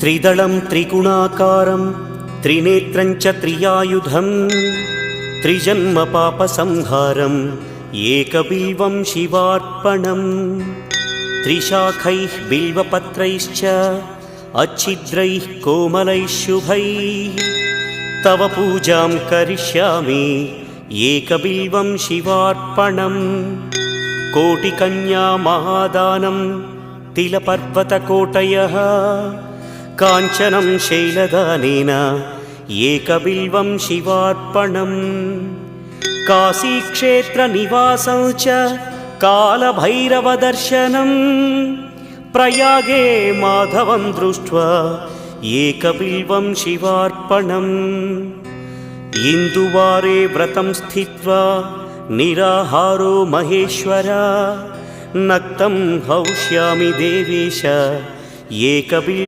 त्रिदलं त्रिगुणाकारं त्रिनेत्रं च त्रियायुधं त्रिजन्म पापसंहारम् एकबिल्वं शिवार्पणम् त्रिशाखैः बिल्वपत्रैश्च अच्छिद्रैः कोमलैः शुभैः तव पूजां करिष्यामि एकबिल्वं शिवार्पणम् कोटिकन्या महादानं तिलपर्वतकोटयः काञ्चनं शैलदानेन एकबिल्वं शिवार्पणम् काशीक्षेत्रनिवासं च कालभैरवदर्शनं प्रयागे माधवं दृष्ट्वा एकबिल्वं शिवार्पणम् इन्दुवारे व्रतं स्थित्वा निराहारो महेश्वर नक्तं हौष्यामि देवेश एकबिल्वं